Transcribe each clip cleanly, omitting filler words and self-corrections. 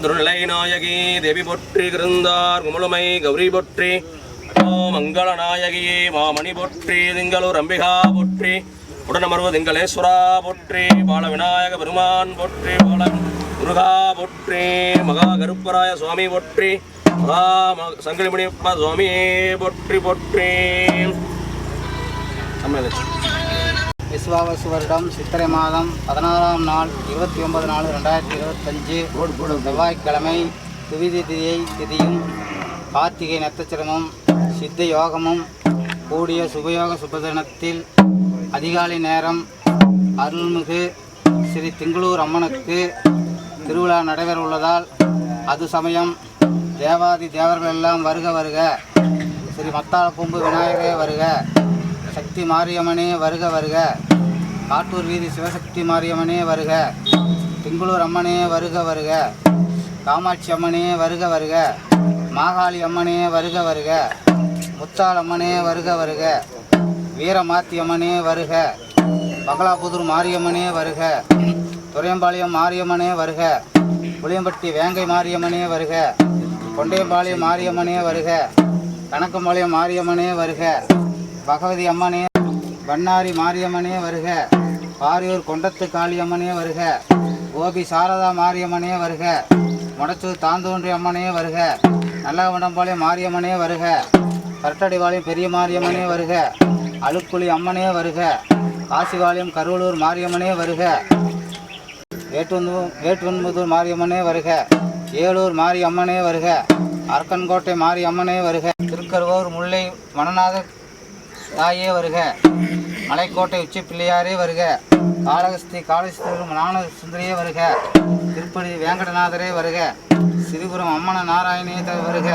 திருநிலை நாயகி தேவி போற்றி கிருந்தார் குமுளுமை கௌரி போற்றி மங்கள நாயகியே மாமணி போற்றி திங்களூர் அம்பிகா போற்றி உடனமர்வு திங்களேஸ்வரா போற்றி பால விநாயக பெருமான் போற்றி பால முருகா போற்றி மகா கருப்பராய சுவாமி போற்றி மகா சங்கலிமணியப்பா சுவாமியே போற்றி போற்றி. விஸ்வாவசு வருடம் சித்திரை மாதம் 16ஆம் நாள் 29/4/2025 செவ்வாய்க்கிழமை துவிதி திதியும் கார்த்திகை நட்சத்திரமும் சித்த யோகமும் கூடிய சுபயோக சுபதினத்தில் அதிகாலை நேரம் அருள்மிகு ஸ்ரீ திங்களூர் அம்மனுக்கு திருவிழா நடைபெற உள்ளதால் அது சமயம் தேவாதி தேவர்கள் எல்லாம் வருக வருக. ஸ்ரீ மத்தாள கொம்பு விநாயகரே வருக. சக்தி மாரியம்மனே வருக வருக. காட்டூர் வீதி சிவசக்தி மாரியம்மனே வருக. திங்களூர் அம்மனே வருக வருக. காமாட்சி அம்மனே வருக வருக. மாகாளி அம்மனே வருக வருக. முத்தாள் அம்மனே வருக வருக. வீரமாத்தி அம்மனே வருக. பகலாபுதூர் மாரியம்மனே வருக. துரையம்பாளையம் மாரியம்மனே வருக. புளியம்பட்டி வேங்கை மாரியம்மனே வருக. கொண்டையம்பாளையம் மாரியம்மனே வருக. கணக்கம்பாளையம் மாரியம்மனே வருக. பகவதி அம்மனே பண்ணாரி மாரியம்மனே வருக. பாரியூர் கொண்டத்து காளியம்மனே வருக. கோபி சாரதா மாரியம்மனே வருக. முடச்சூர் தாந்தோன்றி அம்மனே வருக. நல்லவண்டம்பாளையம் மாரியம்மனே வருக. கரட்டடிவாளையம் பெரிய மாரியம்மனே வருக. அழுக்குழி அம்மனே வருக. காசிவாளையம் கருவலூர் மாரியம்மனே வருக. வேட்டுவன்புதூர் மாரியம்மனே வருக. ஏலூர் மாரியம்மனே வருக. அரக்கன்கோட்டை மாரியம்மனே வருக. திருக்கருவூர் முல்லை மணநாத தாயே வருக. மலைக்கோட்டை உச்சி பிள்ளையாரே வருக. காளகஸ்தி காளேஸ்வரர் ஞான சுந்தரியே வருக. திருப்பதி வேங்கடநாதரே வருக. சிறுபுரம் அம்மன நாராயணே வருக.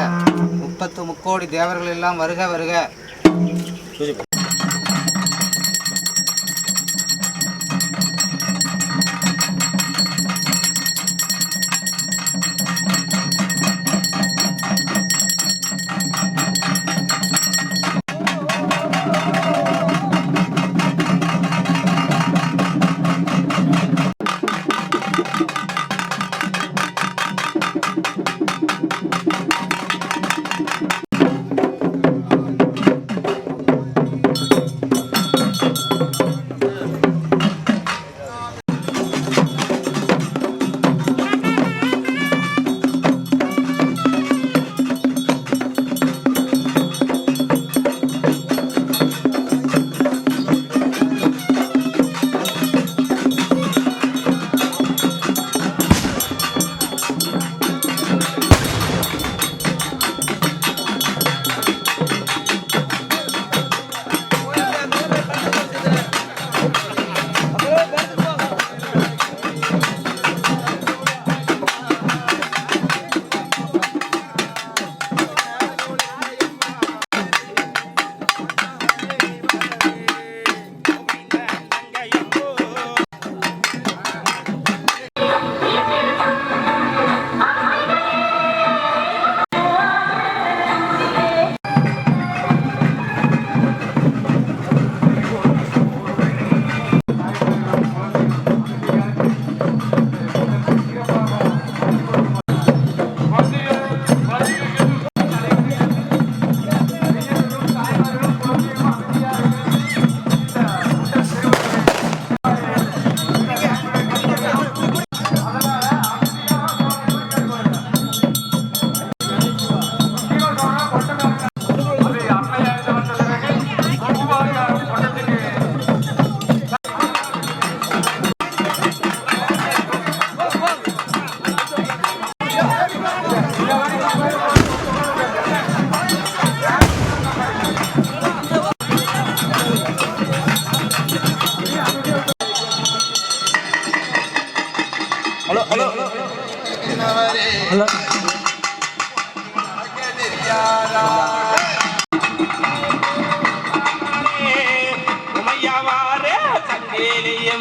30 முக்கோடி தேவர்கள் எல்லாம் வருக வருக.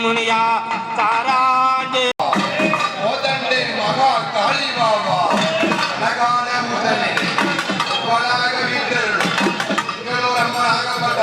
முனியா தாராண்டு மோதண்டே மகா காளி பாபா அழகான முதலே வளாக வீட்டில் இங்களோர் அம்மனாகப்பட்ட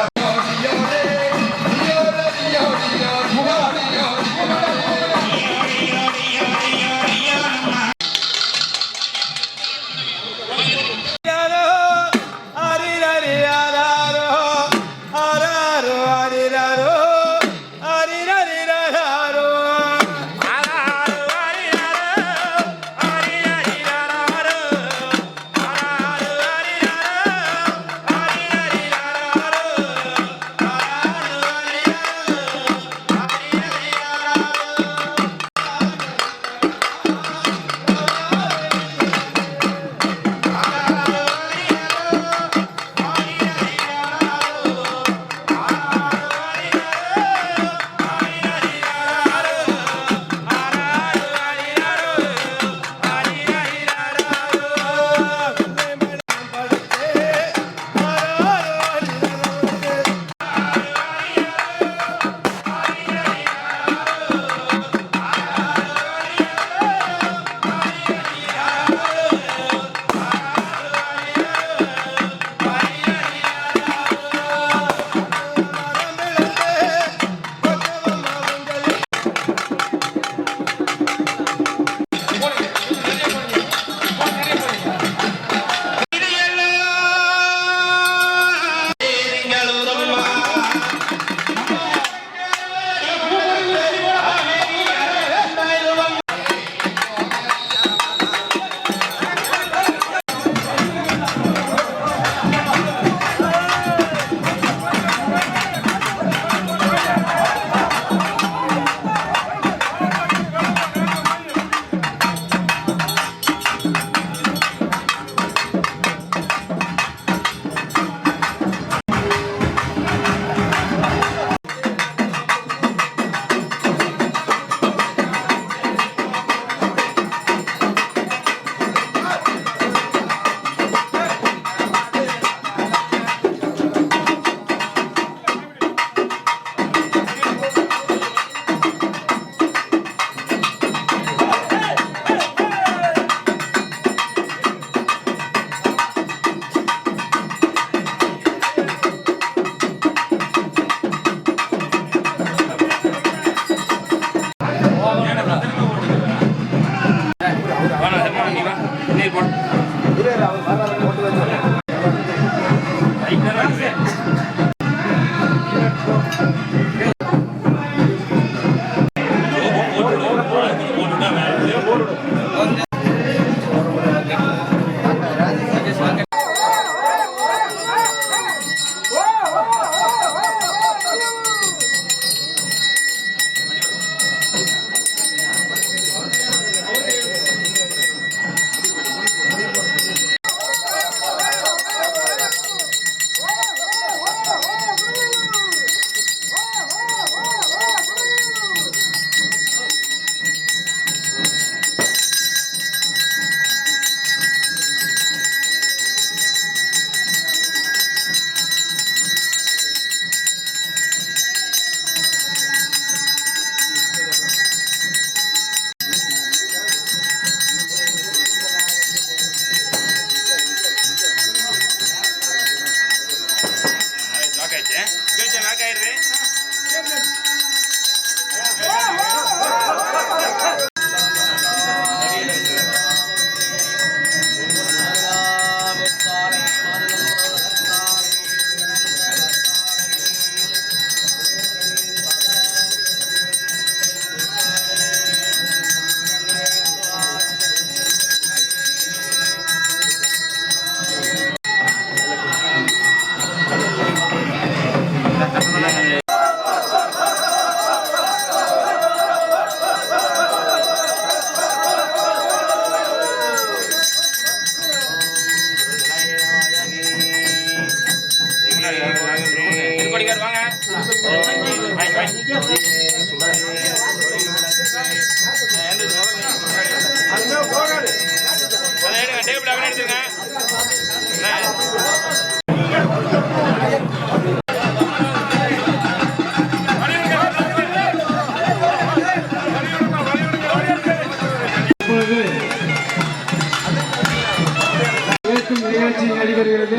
நிகழ்ச்சி நடைபெறுகிறது.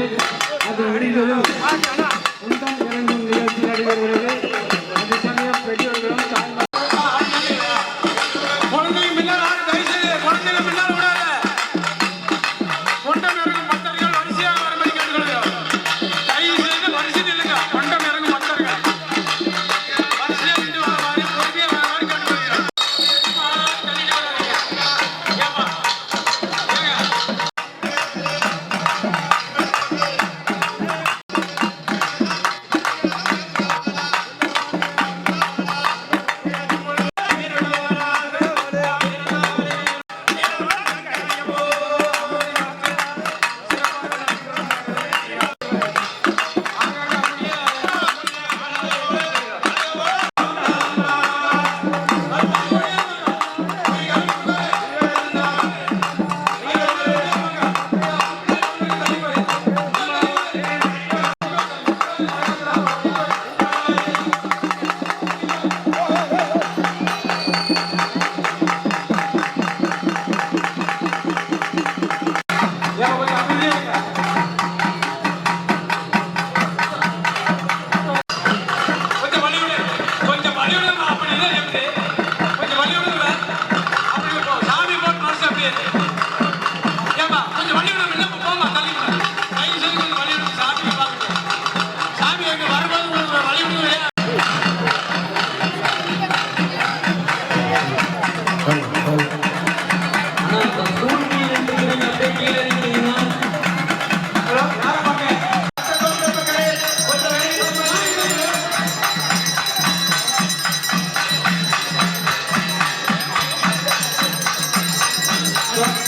அது முடிந்ததும் உண்டம் இறங்கும் நிகழ்ச்சி நடைபெறுகிறது. அது சமயம் பெரியவர்களும் Thank you.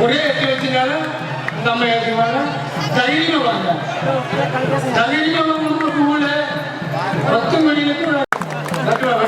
ஒரே எட்டு வச்சுனாலும் நம்ம ஏற்றுவாங்க தைரியமா வாங்க தைரியமா வாங்க 10 மணிக்கு நம்ம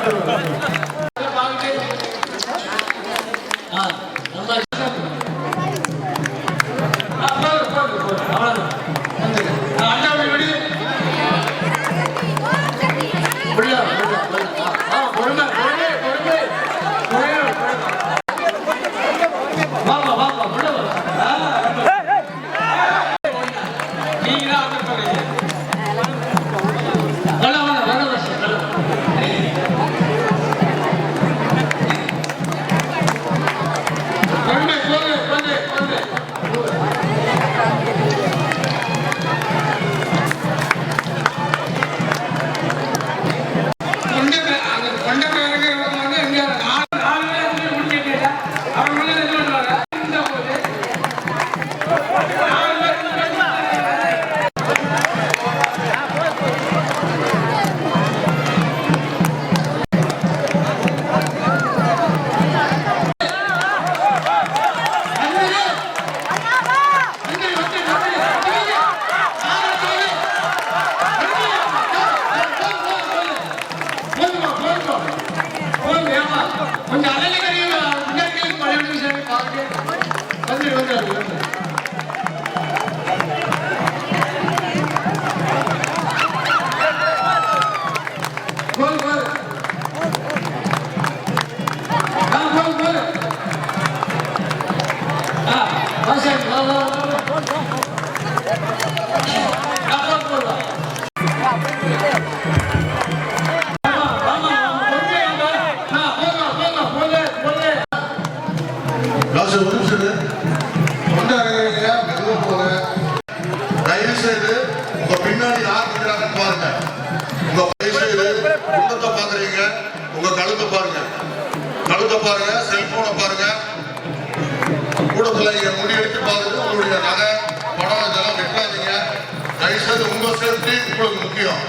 பின்னாடி யார் இருக்கிறாங்கன்னு பாருங்க. உங்க குண்டத்தை பாக்குறீங்க, உங்க கழுத்தை பாருங்க, செல்போனை பாருங்க, கூடத்துல இங்க முடி எடுத்து பாருங்க. உங்களுடைய நகை படம் இதெல்லாம் வெட்டாதீங்க. தயவுசெய்து உங்க சேஃப்டி உங்களுக்கு முக்கியம்.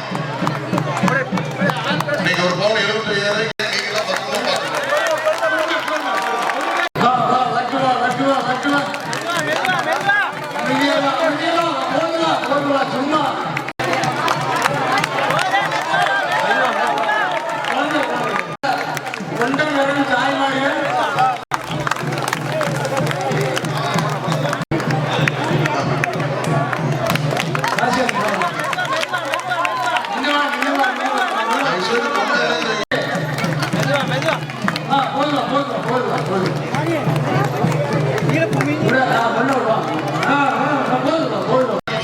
நீங்க ஒரு பவுன் 75,000 நீங்க பத்திரமா சும்மா கொண்டம் வரும் தாய்மார்கள்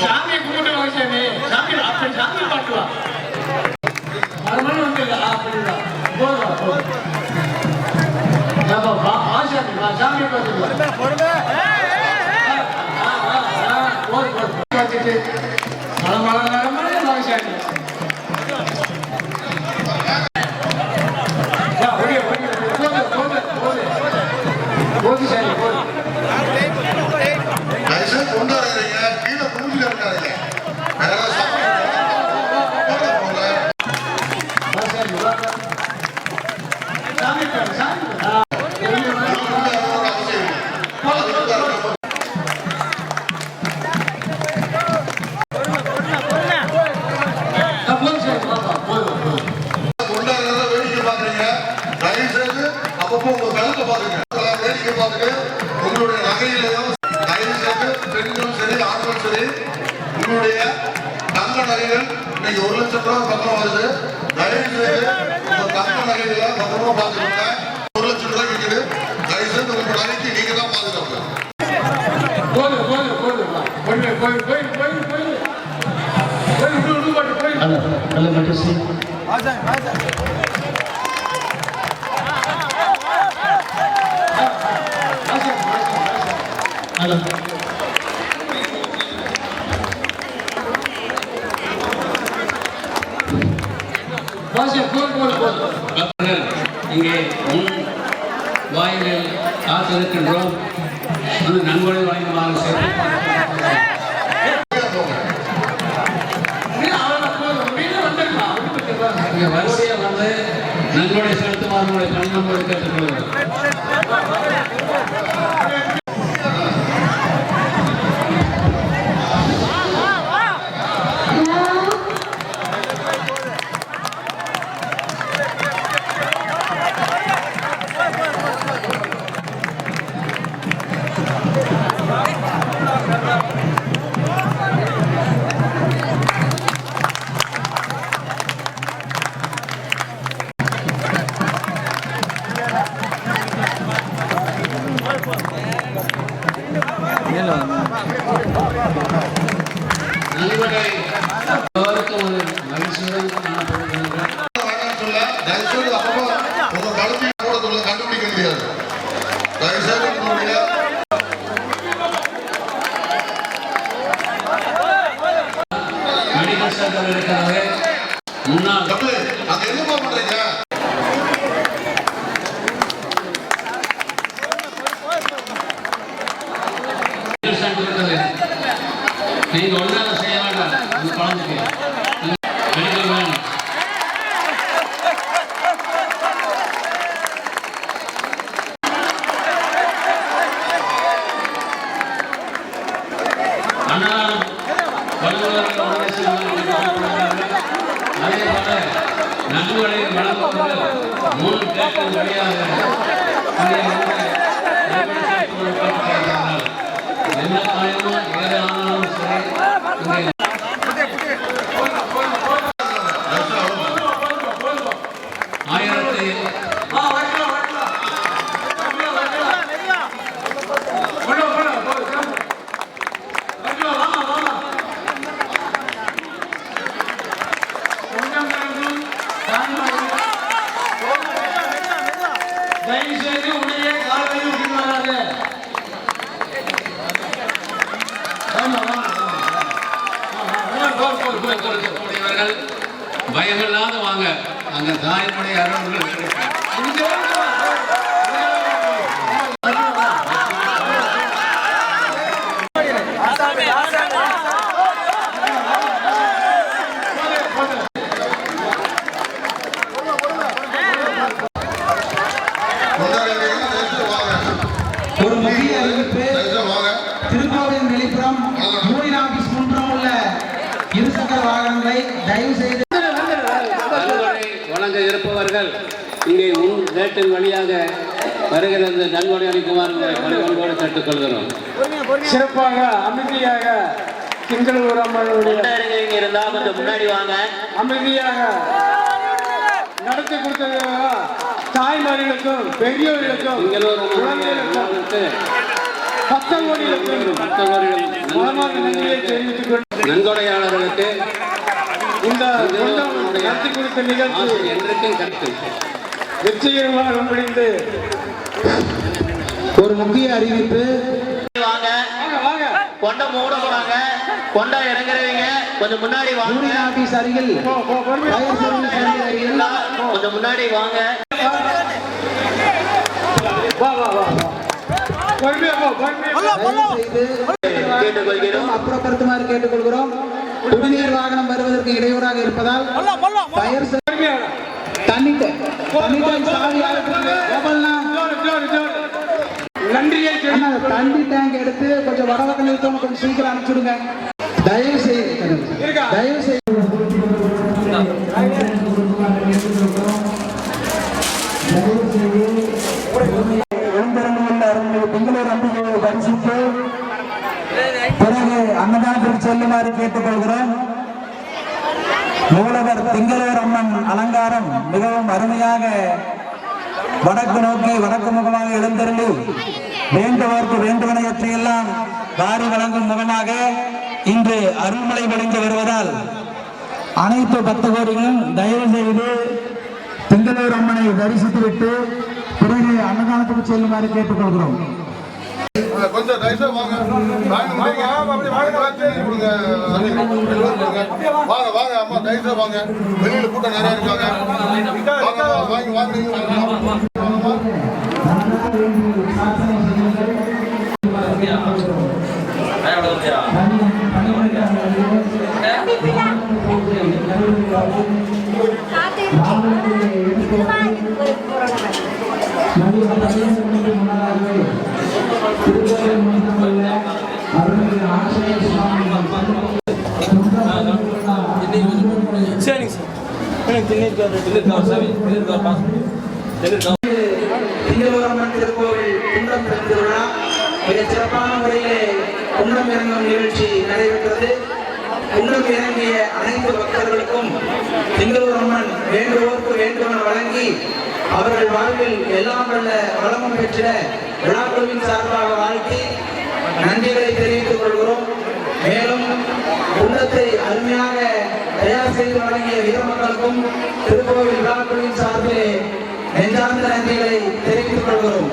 சாமி கும்பிட்டு வாங்க. சாமி அப்படி சாமி பாட்டுவா அது மாதிரி வந்து அப்படிதான் போதும். சாமி பார்த்துக்கலாம் கொண்டாடுறீங்க, கீழே குடிஞ்சில இருக்காதீங்க. வேடிக்கை பாக்குறீங்க, தயவுசெய்து அப்பப்போ உங்க கழுத்தை பாருங்க. வேடிக்கை பார்த்துட்டு உங்களுடைய நகையிலையும் தயவுசெய்து பெண்களும் சரி ஆண்களும் சரி உங்களுடைய தங்க நகைகள் இன்னைக்கு 1 லட்சம் ரூபாய் பக்கம் வருது. தயவுசெய்து உங்க தங்க நகைகளை பக்கமா பாத்துக்கோங்க. 1 லட்சம் ரூபாய் விற்குது. தயவுசெய்து உங்க நகைக்கு நீங்க தான் பாதுகாப்பு. இங்கே வாயிலில் காத்திருக்கின்றோம். நன்கொடை வழங்குமாறு வரிசையை வந்து நன்கொடை செலுத்துமாறு பணிநம்பரை கேட்டுக்கொள்கிறோம். சொல்ல தயவுசெய்து அப்பப்போ உங்க கழுத்தை கூட கண்டுபிடிக்க முடியாது. தயவுசெய்து உங்களுடைய முன்னாள் அங்க என்னமா பண்றீங்க? நீங்க ஒன்றாக செய்ய வேண்டாம். அந்த குழந்தைக்கு மெடிக்கல் வேணும். அண்ணாலும் வல்லுநர்கள் உதவி செய்வார்கள். அதே போல நன்கொடை வழங்குவதற்கு 3 கேட்கள் வழியாக என்ன காயமோ ஏழை ஆனாலும் சரி தயவுசெய்து உடைய காலையில் விடுவாராக. பயமில்லாத வாங்க. அங்க தாய்மொழி அருள்கள் ஒரு முக்கிய அறிவிப்பு. திருக்கோவில் வெளிப்புறம் யூனியன் ஆபீஸ் முன்புறம் உள்ள இருசக்கர வாகனங்களை தயவு செய்து வழங்க இருப்பவர்கள் இங்கே நேட்டின் வழியாக வருகிறது. நன்கொடை அளிக்குமாறு பணிகளோடு கேட்டுக்கொள்கிறோம். சிறப்பாக அமைதியாக திங்களூர் அம்மனுடைய இருந்தா கொஞ்சம் முன்னாடி வாங்க. அமைதியாக நடத்தி கொடுத்தது தாய்மார்களுக்கும் பெரியோர்களுக்கும் குழந்தைகளுக்கும் நன்கொடையாளர்களுக்கு இந்த நடத்தி கொடுத்த நிகழ்ச்சி என்றைக்கும் கருத்து வெற்றிகரமாக முடிந்து ஒரு முக்கிய அறிவிப்பு. வாங்க கொண்ட மூட போறாங்க. கொண்டா இறங்குறவங்க கொஞ்சம் முன்னாடி வாங்க. யூனியன் ஆபீஸ் அருகில் ஃபயர் சர்வீஸ் அருகில் கொஞ்சம் முன்னாடி வாங்க. கேட்டுக்கொள்கிறோம். அப்புறப்படுத்துமாறு கேட்டுக்கொள்கிறோம். குடிநீர் வாகனம் வருவதற்கு இடையூறாக இருப்பதால் ஃபயர் தண்ணி சாவி நன்றியை தண்ணி டேங்க் எடுத்து கொஞ்சம் வடவக்கம் நிறுத்தம் கொஞ்சம் சீக்கிரம் அனுப்பிச்சுடுங்க. தயவு செய்து தயவு செய்து பெங்களூர் அம்பிகையை தரிசித்து பிறகு அன்னதானத்திற்கு செல்லுமாறு கேட்டுக்கொள்கிறோம். மூலவர் திங்களூர் அம்மன் அலங்காரம் மிகவும் அருமையாக வடக்கு நோக்கி வடக்கு முகமாக எழுந்தருளி வேண்டுவோர்க்கு வேண்டுவனையற்றையெல்லாம் வாரி வழங்கும் முகமாக இன்று அருள்மலை பொழிந்து வருவதால் அனைத்து பக்தகோடிகளும் தயவு செய்து திங்களூர் அம்மனை தரிசித்துவிட்டு பிறகு அன்னதானத்துக்கு செல்லுமாறு கேட்டுக்கொள்கிறோம். கொஞ்சம் தயவுசெய்து வாங்க. வாங்க வாங்க அம்மா தயவுசெய்து வாங்க. வெளியில கூட்டம் நிறைய இருக்காங்க. வாங்கி வாங்க. சரிங்க திங்களூரம்மன் திருக்கோவில் குண்டம் திறந்து விழா மிக சிறப்பான முறையிலே குண்டம் இறங்கும் நிகழ்ச்சி நடைபெற்றது. குண்டம் இறங்கிய அனைத்து பக்தர்களுக்கும் திங்களூரம்மன் வேண்டுவோர்க்கு வேண்டுமென வழங்கி அவர்கள் வாழ்வில் எல்லாம் வல்ல வளமும் பெற்ற விழாக்குழுவின் சார்பாக வாழ்த்தி நன்றிகளை தெரிவித்துக் கொள்கிறோம். மேலும் குண்டத்தை அருமையாக தயார் செய்து வழங்கிய வீரமக்களுக்கும் திருக்கோவில் விழாக்குழுவின் சார்பிலே நெஞ்சார்ந்த நன்றிகளை தெரிவித்துக் கொள்கிறோம்.